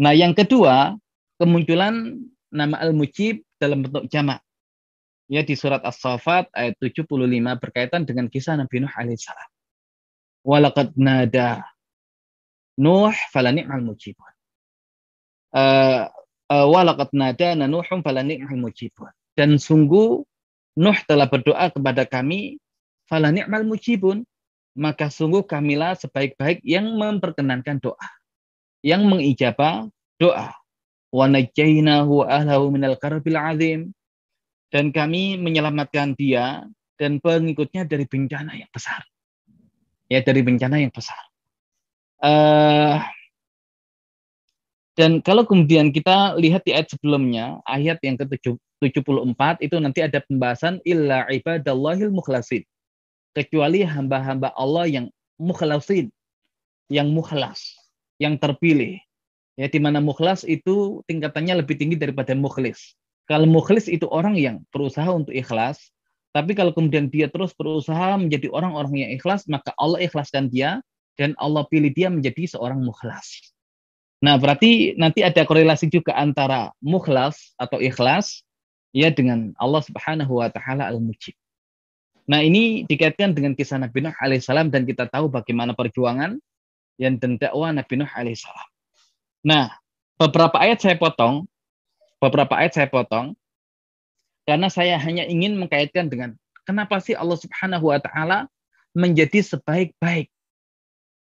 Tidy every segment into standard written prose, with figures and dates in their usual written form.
Nah, yang kedua, kemunculan nama Al-Mujib dalam bentuk jamak. Ya, di surat As-Saffat ayat 75 berkaitan dengan kisah Nabi Nuh alaihissalam. Walaqad nada Nuh falani'mal mujibun. Walaqad nada Nuhum falani'mal mujibun. Dan sungguh Nuh telah berdoa kepada kami, falani'mal mujibun. Maka sungguh kamilah sebaik-baik yang memperkenankan doa, yang mengijabah doa. Wa najjaynahu ahlahu minal karbil azim. Dan kami menyelamatkan dia dan pengikutnya dari bencana yang besar. Ya, dari bencana yang besar. Dan kalau kemudian kita lihat di ayat sebelumnya, ayat yang ke-74, itu nanti ada pembahasan illa ibadallahil mukhlasin. Kecuali hamba-hamba Allah yang mukhlasin, yang mukhlas, yang terpilih. Ya, di mana mukhlas itu tingkatannya lebih tinggi daripada mukhlis. Kalau mukhlis itu orang yang berusaha untuk ikhlas, tapi kalau kemudian dia terus berusaha menjadi orang-orang yang ikhlas, maka Allah ikhlaskan dia dan Allah pilih dia menjadi seorang mukhlas. Nah, berarti nanti ada korelasi juga antara mukhlas atau ikhlas ya dengan Allah Subhanahu wa taala Al-Mujib. Nah, ini dikaitkan dengan kisah Nabi Nuh alaihissalam dan kita tahu bagaimana perjuangan dan dakwah Nabi Nuh alaihissalam. Nah, beberapa ayat saya potong karena saya hanya ingin mengkaitkan dengan kenapa sih Allah Subhanahu wa taala menjadi sebaik-baik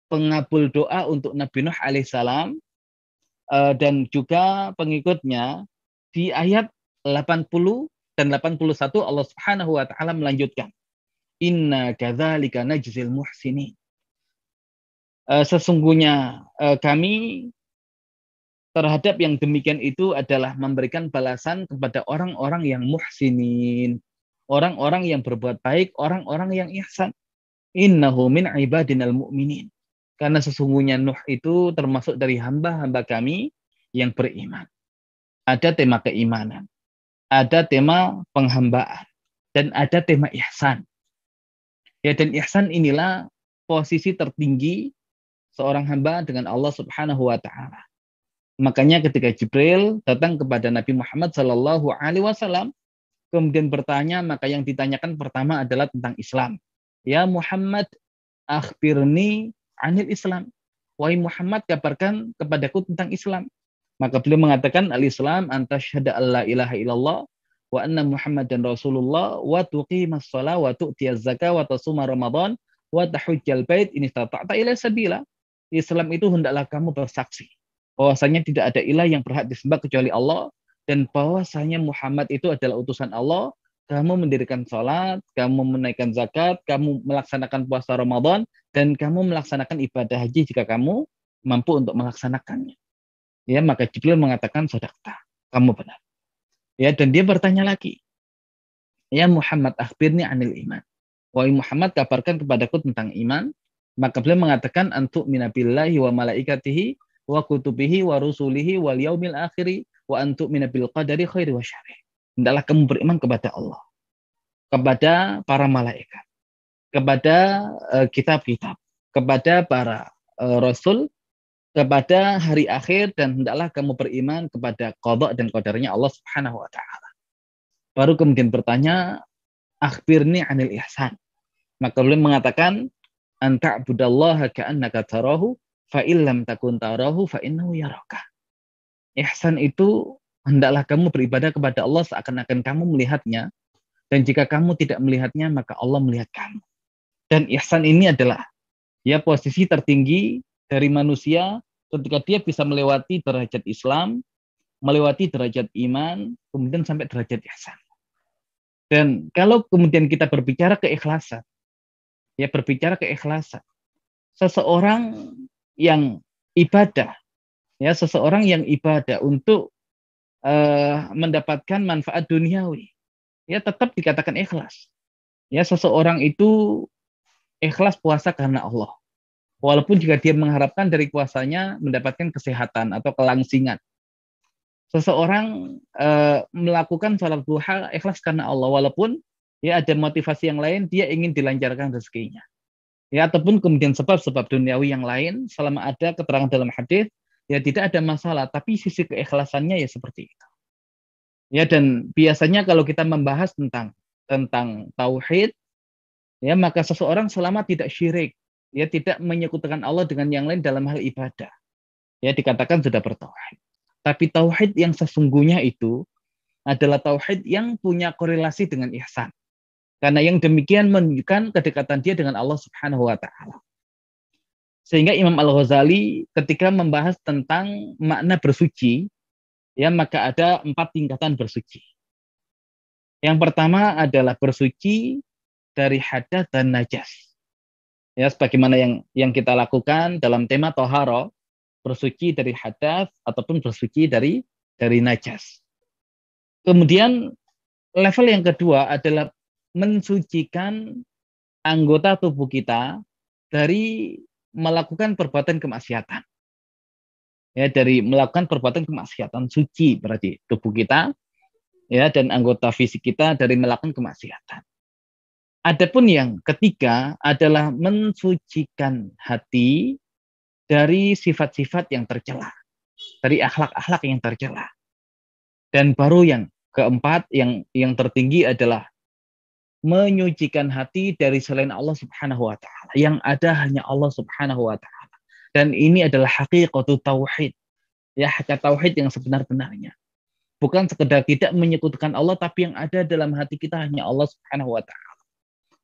pengabul doa untuk Nabi Nuh alaihissalam dan juga pengikutnya. Di ayat 80 dan 81 Allah Subhanahu wa taala melanjutkan, inna kadzalika najzil muhsinin. Sesungguhnya kami terhadap yang demikian itu adalah memberikan balasan kepada orang-orang yang muhsinin, orang-orang yang berbuat baik, orang-orang yang ihsan. Innahu min ibadinal mu'minin. Karena sesungguhnya Nuh itu termasuk dari hamba-hamba kami yang beriman. Ada tema keimanan, ada tema penghambaan, dan ada tema ihsan. Ya, dan ihsan inilah posisi tertinggi seorang hamba dengan Allah Subhanahu wa taala. Makanya ketika Jibril datang kepada Nabi Muhammad Shallallahu Alaihi Wasallam, kemudian bertanya, maka yang ditanyakan pertama adalah tentang Islam. Ya Muhammad, akhbirni anil Islam. Wahai Muhammad, kabarkan kepadaku tentang Islam. Maka beliau mengatakan, al-Islam anta syahada alla ilaha illallah wa anna Muhammadan Rasulullah wa tuqimas shalah wa tu'tiyaz zakah wa tasuma Ramadan wa tahujjal bait in istata'ta ila sabila. Islam itu hendaklah kamu bersaksi bahwasanya tidak ada ilah yang berhak disembah kecuali Allah, dan bahwasanya Muhammad itu adalah utusan Allah. Kamu mendirikan sholat, kamu menaikkan zakat, kamu melaksanakan puasa Ramadan, dan kamu melaksanakan ibadah haji jika kamu mampu untuk melaksanakannya. Ya, maka Jibril mengatakan, sadaqta, kamu benar. Ya, dan dia bertanya lagi, ya Muhammad, akhbirni anil iman. Wahai Muhammad, kabarkan kepadaku tentang iman. Maka beliau mengatakan, antuk minabillahi wa malaikatihi wa kutubihi wa rusulihi wal yaumil akhiri wa antuk minabil qadari khairi wa syarih. Hendaklah kamu beriman kepada Allah, kepada para malaikat, kepada kitab-kitab, kepada para rasul, kepada hari akhir, dan hendaklah kamu beriman kepada qada dan qadarnya Allah Subhanahu wa taala. Baru kemudian bertanya, akhbirni anil ihsan. Maka beliau mengatakan, anta'budallaha ka'annaka tarahu fa illam takun tarahu fa innahu yaraka. Ihsan itu hendaklah kamu beribadah kepada Allah seakan-akan kamu melihatnya, dan jika kamu tidak melihatnya maka Allah melihat kamu. Dan ihsan ini adalah ya posisi tertinggi dari manusia ketika dia bisa melewati derajat Islam, melewati derajat iman, kemudian sampai derajat ihsan. Dan kalau kemudian kita berbicara keikhlasan, ya berbicara keikhlasan, seseorang yang ibadah, ya seseorang yang ibadah untuk mendapatkan manfaat duniawi, ya tetap dikatakan ikhlas. Ya, seseorang itu ikhlas puasa karena Allah, walaupun jika dia mengharapkan dari puasanya mendapatkan kesehatan atau kelangsingan. Seseorang melakukan sholat duha ikhlas karena Allah, walaupun ya ada motivasi yang lain, dia ingin dilancarkan rezekinya. Ya, ataupun kemudian sebab-sebab duniawi yang lain, selama ada keterangan dalam hadis, ya tidak ada masalah. Tapi sisi keikhlasannya ya seperti itu. Ya, dan biasanya kalau kita membahas tentang tauhid, ya maka seseorang selama tidak syirik, ya tidak menyekutukan Allah dengan yang lain dalam hal ibadah, ya dikatakan sudah bertauhid. Tapi tauhid yang sesungguhnya itu adalah tauhid yang punya korelasi dengan ihsan. Karena yang demikian menunjukkan kedekatan dia dengan Allah Subhanahu wa taala. Sehingga Imam Al-Ghazali ketika membahas tentang makna bersuci, ya maka ada 4 tingkatan bersuci. Yang pertama adalah bersuci dari hadas dan najas. Ya, sebagaimana yang kita lakukan dalam tema toharo, bersuci dari hadas ataupun bersuci dari najas. Kemudian level yang kedua adalah mensucikan anggota tubuh kita dari melakukan perbuatan kemaksiatan. Ya, dari melakukan perbuatan kemaksiatan, suci berarti tubuh kita, ya, dan anggota fisik kita dari melakukan kemaksiatan. Adapun yang ketiga adalah mensucikan hati dari sifat-sifat yang tercela, dari akhlak-akhlak yang tercela. Dan baru yang keempat, yang tertinggi adalah menyucikan hati dari selain Allah Subhanahu wa taala. Yang ada hanya Allah Subhanahu wa taala. Dan ini adalah hakikatul tauhid. Ya, hakikat tauhid yang sebenar-benarnya. Bukan sekedar tidak menyekutukan Allah, tapi yang ada dalam hati kita hanya Allah Subhanahu wa taala.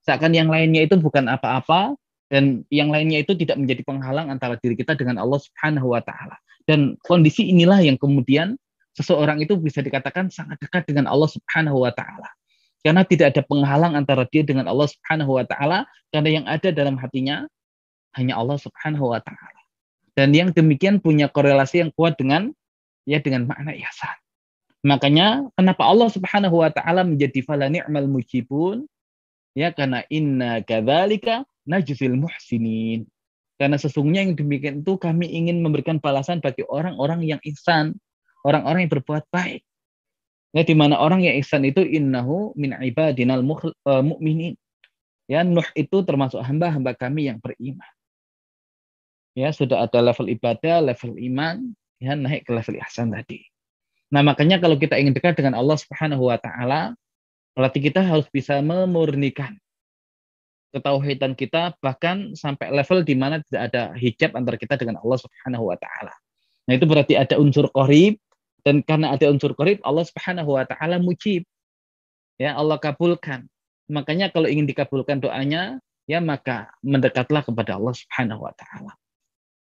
Seakan yang lainnya itu bukan apa-apa, dan yang lainnya itu tidak menjadi penghalang antara diri kita dengan Allah Subhanahu wa taala. Dan kondisi inilah yang kemudian seseorang itu bisa dikatakan sangat dekat dengan Allah Subhanahu wa taala. Karena tidak ada penghalang antara dia dengan Allah Subhanahu wa taala, karena yang ada dalam hatinya hanya Allah Subhanahu wa taala. Dan yang demikian punya korelasi yang kuat dengan makna ihsan. Makanya kenapa Allah Subhanahu wa taala menjadi fala ni'mal mujibun? Ya, karena inna kadzalika najzil muhsinin. Karena sesungguhnya yang demikian itu kami ingin memberikan balasan bagi orang-orang yang ihsan, orang-orang yang berbuat baik. Ya, di mana orang yang ihsan itu innahu min ibadinal mu'minin. Ya, Nuh itu termasuk hamba-hamba kami yang beriman. Ya, sudah ada level ibadah, level iman, ya naik ke level ihsan tadi. Nah, makanya kalau kita ingin dekat dengan Allah Subhanahu wa taala, berarti kita harus bisa memurnikan ketauhidan kita, bahkan sampai level di mana tidak ada hijab antara kita dengan Allah Subhanahu wa taala. Nah, itu berarti ada unsur qarib, dan karena ada unsur qarib, Allah Subhanahu wa taala mujib. Ya, Allah kabulkan. Makanya kalau ingin dikabulkan doanya, ya maka mendekatlah kepada Allah Subhanahu wa taala.